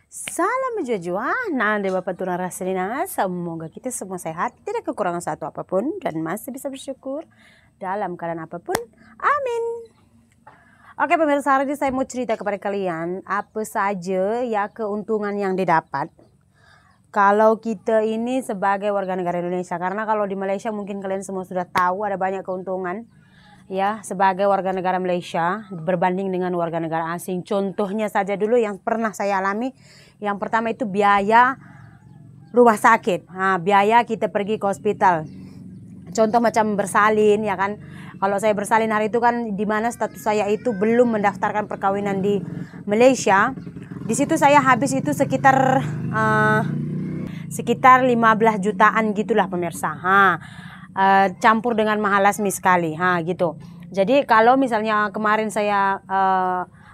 Salam jujur, nanda Bapak Tuhan Rasulina. Semoga kita semua sehat, tidak kekurangan satu apapun, dan masih bisa bersyukur dalam keadaan apapun. Amin. Oke pemirsa, hari ini saya mau cerita kepada kalian apa saja ya keuntungan yang didapat kalau kita ini sebagai warga negara Indonesia. Karena kalau di Malaysia mungkin kalian semua sudah tahu ada banyak keuntungan ya sebagai warga negara Malaysia berbanding dengan warga negara asing. Contohnya saja dulu yang pernah saya alami. Yang pertama itu biaya rumah sakit. Biaya kita pergi ke hospital. Contoh macam bersalin ya kan. Kalau saya bersalin hari itu kan di mana status saya itu belum mendaftarkan perkawinan di Malaysia. Di situ saya habis itu sekitar 15 jutaan gitulah pemirsa. Campur dengan mahalasmi sekali. Gitu. Jadi kalau misalnya kemarin saya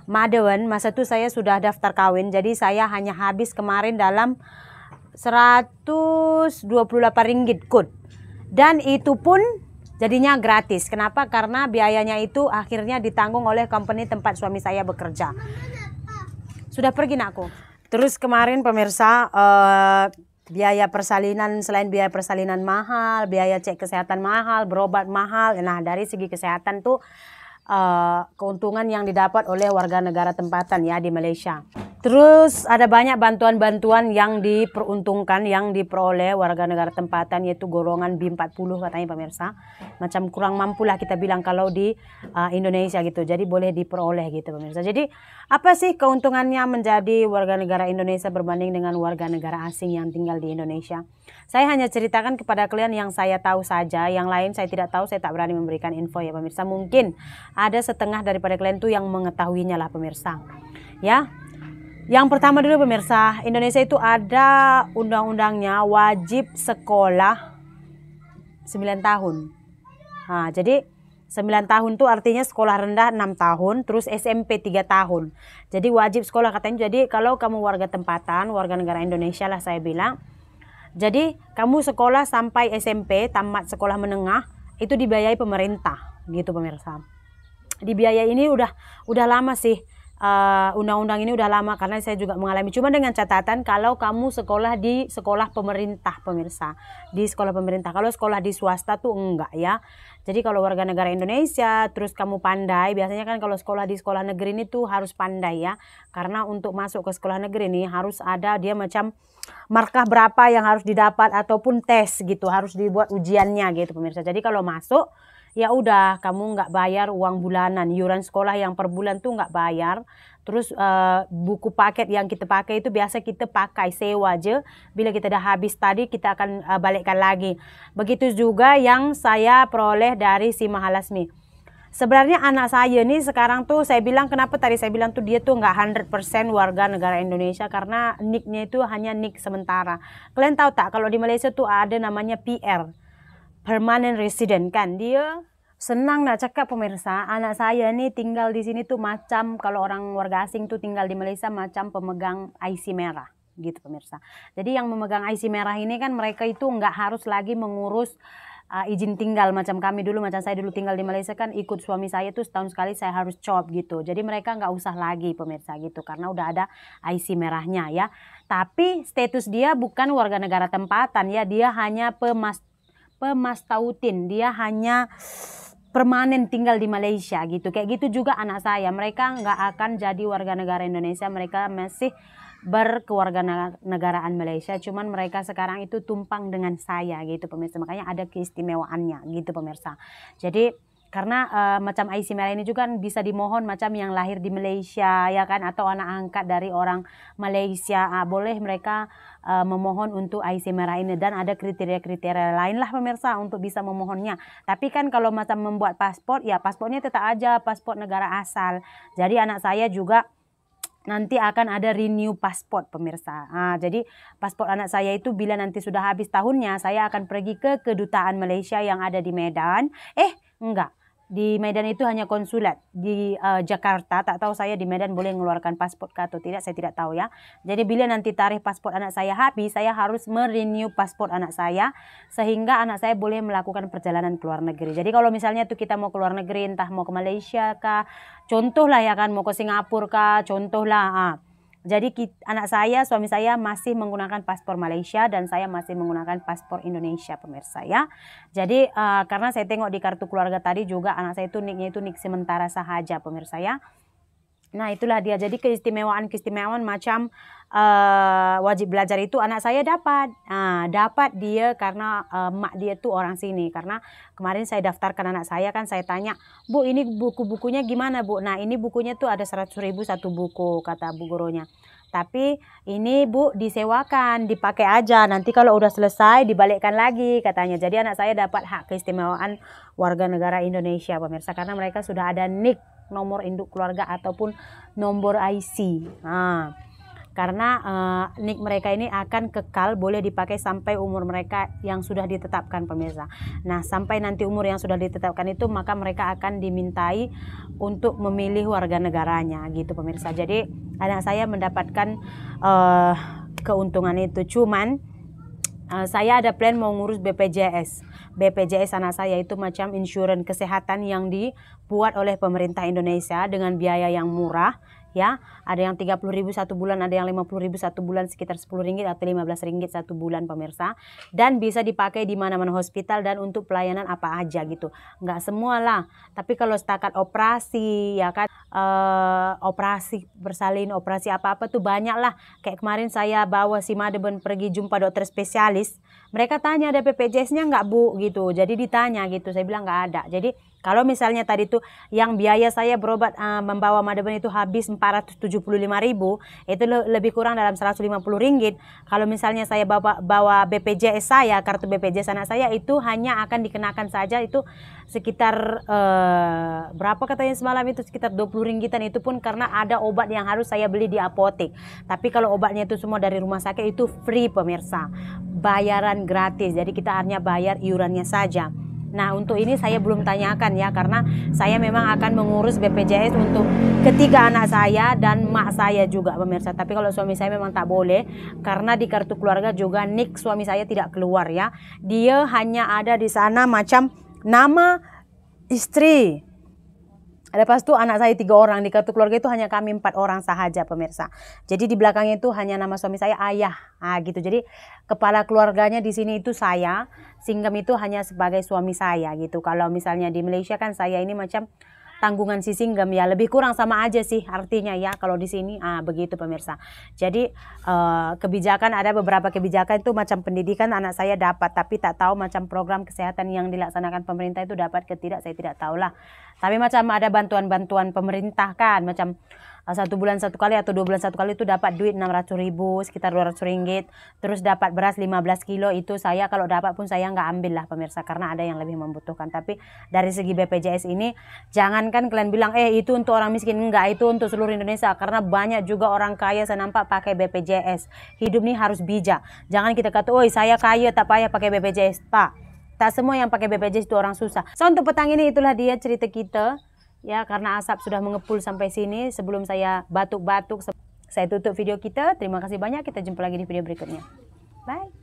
Madawan, masa itu saya sudah daftar kawin. Jadi saya hanya habis kemarin dalam 128 ringgit kut. Dan itu pun jadinya gratis. Kenapa? Karena biayanya itu akhirnya ditanggung oleh company tempat suami saya bekerja. Sudah pergi nakku. Terus kemarin pemirsa biaya persalinan, selain biaya persalinan mahal, biaya cek kesehatan mahal, berobat mahal. Nah dari segi kesehatan tuh keuntungan yang didapat oleh warga negara tempatan ya di Malaysia. Terus ada banyak bantuan-bantuan yang diperuntungkan yang diperoleh warga negara tempatan, yaitu golongan B40 katanya pemirsa. Macam kurang mampu lah kita bilang kalau di Indonesia gitu. Jadi boleh diperoleh gitu pemirsa. Jadi apa sih keuntungannya menjadi warga negara Indonesia berbanding dengan warga negara asing yang tinggal di Indonesia? Saya hanya ceritakan kepada kalian yang saya tahu saja. Yang lain saya tidak tahu, saya tak berani memberikan info ya pemirsa. Mungkin ada setengah daripada kalian tuh yang mengetahuinya lah pemirsa. Ya. Yang pertama dulu pemirsa, Indonesia itu ada undang-undangnya wajib sekolah 9 tahun. Jadi 9 tahun itu artinya sekolah rendah 6 tahun, terus SMP 3 tahun. Jadi wajib sekolah katanya. Jadi kalau kamu warga tempatan, warga negara Indonesia lah saya bilang. Jadi kamu sekolah sampai SMP, tamat sekolah menengah, itu dibiayai pemerintah gitu pemirsa. Dibiayai ini udah lama sih. Undang-undang ini udah lama karena saya juga mengalami, cuma dengan catatan kalau kamu sekolah di sekolah pemerintah pemirsa, di sekolah pemerintah. Kalau sekolah di swasta tuh enggak ya. Jadi kalau warga negara Indonesia terus kamu pandai, biasanya kan kalau sekolah di sekolah negeri ini tuh harus pandai ya, karena untuk masuk ke sekolah negeri ini harus ada dia macam markah berapa yang harus didapat ataupun tes gitu, harus dibuat ujiannya gitu pemirsa. Jadi kalau masuk ya udah kamu nggak bayar uang bulanan, iuran sekolah yang per bulan tuh nggak bayar. Terus buku paket yang kita pakai itu biasa kita pakai sewa aja. Bila kita dah habis tadi kita akan balikkan lagi. Begitu juga yang saya peroleh dari si Mahalasmi. Sebenarnya anak saya nih sekarang tuh saya bilang, kenapa tadi saya bilang tuh dia tuh nggak 100% warga negara Indonesia, karena nicknya itu hanya nick sementara. Kalian tahu tak kalau di Malaysia tuh ada namanya PR, permanent resident kan. Dia senang nak cakap pemirsa, anak saya nih tinggal di sini tuh macam kalau orang warga asing tuh tinggal di Malaysia macam pemegang IC merah gitu pemirsa. Jadi yang memegang IC merah ini kan mereka itu nggak harus lagi mengurus izin tinggal macam kami dulu, macam saya dulu tinggal di Malaysia kan ikut suami saya tuh setahun sekali saya harus cop gitu. Jadi mereka nggak usah lagi pemirsa gitu karena udah ada IC merahnya ya. Tapi status dia bukan warga negara tempatan ya, dia hanya pemastautin, dia hanya permanen tinggal di Malaysia gitu. Kayak gitu juga anak saya, mereka nggak akan jadi warga negara Indonesia, mereka masih berkewarganegaraan Malaysia, cuman mereka sekarang itu tumpang dengan saya gitu pemirsa. Makanya ada keistimewaannya gitu pemirsa. Jadi karena macam IC merah ini juga kan bisa dimohon macam yang lahir di Malaysia ya kan, atau anak angkat dari orang Malaysia, boleh mereka memohon untuk IC merah ini, dan ada kriteria-kriteria lain lah pemirsa untuk bisa memohonnya. Tapi kan kalau macam membuat paspor, ya paspornya tetap aja paspor negara asal. Jadi anak saya juga nanti akan ada renew paspor pemirsa. Jadi paspor anak saya itu bila nanti sudah habis tahunnya, saya akan pergi ke kedutaan Malaysia yang ada di Medan. Enggak. Di Medan itu hanya konsulat. Di Jakarta, tak tahu saya di Medan boleh mengeluarkan paspor atau tidak, saya tidak tahu ya. Jadi bila nanti tarikh paspor anak saya habis, saya harus merenew paspor anak saya, sehingga anak saya boleh melakukan perjalanan ke luar negeri. Jadi kalau misalnya tuh kita mau ke luar negeri, entah mau ke Malaysia kah, contoh lah ya kan, mau ke Singapura kah, contoh lah. Jadi anak saya, suami saya masih menggunakan paspor Malaysia dan saya masih menggunakan paspor Indonesia, pemirsa ya. Jadi karena saya tengok di kartu keluarga tadi juga anak saya itu niknya itu nik sementara sahaja, pemirsa ya. Nah itulah dia, jadi keistimewaan macam wajib belajar itu anak saya dapat. Dapat dia karena mak dia tuh orang sini. Karena kemarin saya daftarkan anak saya kan, saya tanya, Bu ini buku-bukunya gimana Bu? Nah ini bukunya tuh ada 100.000 satu buku, kata bu gurunya. Tapi ini Bu disewakan, dipakai aja, nanti kalau udah selesai dibalikkan lagi katanya. Jadi anak saya dapat hak keistimewaan warga negara Indonesia, pemirsa, karena mereka sudah ada NIK, nomor induk keluarga ataupun nomor IC. Karena NIK mereka ini akan kekal boleh dipakai sampai umur mereka yang sudah ditetapkan, pemirsa. Nah sampai nanti umur yang sudah ditetapkan itu maka mereka akan dimintai untuk memilih warga negaranya gitu, pemirsa. Jadi anak saya mendapatkan keuntungan itu. Cuman saya ada plan mau ngurus BPJS. BPJS anak saya itu macam insurans kesehatan yang dibuat oleh pemerintah Indonesia dengan biaya yang murah ya. Ada yang 30.000 satu bulan, ada yang 50.000 satu bulan, sekitar 10 ringgit atau 15 ringgit satu bulan, pemirsa. Dan bisa dipakai di mana-mana hospital dan untuk pelayanan apa aja gitu. Nggak semua lah, tapi kalau setakat operasi ya kan, operasi bersalin, operasi apa-apa tuh banyak lah. Kayak kemarin saya bawa si Madeben pergi jumpa dokter spesialis, mereka tanya ada BPJS-nya nggak Bu gitu. Jadi ditanya gitu, saya bilang nggak ada. Jadi kalau misalnya tadi tuh yang biaya saya berobat membawa Madeben itu habis 475.000, itu lebih kurang dalam 150 ringgit. Kalau misalnya saya bawa BPJS saya, kartu BPJS anak saya itu hanya akan dikenakan saja itu sekitar berapa katanya semalam itu, sekitar 20 ringgitan, itu pun karena ada obat yang harus saya beli di apotek. Tapi kalau obatnya itu semua dari rumah sakit itu free, pemirsa, bayaran gratis. Jadi kita hanya bayar iurannya saja. Nah untuk ini saya belum tanyakan ya, karena saya memang akan mengurus BPJS untuk ketiga anak saya dan mak saya juga, pemirsa. Tapi kalau suami saya memang tak boleh, karena di kartu keluarga juga NIK suami saya tidak keluar ya. Dia hanya ada di sana macam nama istri. Lepas itu anak saya 3 orang, di kartu keluarga itu hanya kami 4 orang sahaja, pemirsa. Jadi di belakangnya itu hanya nama suami saya ayah, gitu. Jadi kepala keluarganya di sini itu saya, Singgam itu hanya sebagai suami saya gitu. Kalau misalnya di Malaysia kan saya ini macam tanggungan si Singgam ya, lebih kurang sama aja sih artinya ya kalau di sini begitu, pemirsa. Jadi kebijakan, ada beberapa kebijakan itu macam pendidikan anak saya dapat, tapi tak tahu macam program kesehatan yang dilaksanakan pemerintah itu dapat ke tidak, saya tidak tahu lah. Tapi macam ada bantuan-bantuan pemerintah kan, macam 1 bulan 1 kali atau 2 bulan 1 kali itu dapat duit 600.000, sekitar 200 ringgit. Terus dapat beras 15 kilo, itu saya kalau dapat pun saya nggak ambil lah, pemirsa, karena ada yang lebih membutuhkan. Tapi dari segi BPJS ini, jangankan kalian bilang itu untuk orang miskin, enggak, itu untuk seluruh Indonesia. Karena banyak juga orang kaya saya nampak pakai BPJS. Hidup nih harus bijak. Jangan kita kata, oi saya kaya tak payah pakai BPJS. Tak semua yang pakai BPJS itu orang susah. So untuk petang ini itulah dia cerita kita. Ya, karena asap sudah mengepul sampai sini. Sebelum saya batuk-batuk, saya tutup video kita. Terima kasih banyak. Kita jumpa lagi di video berikutnya. Bye.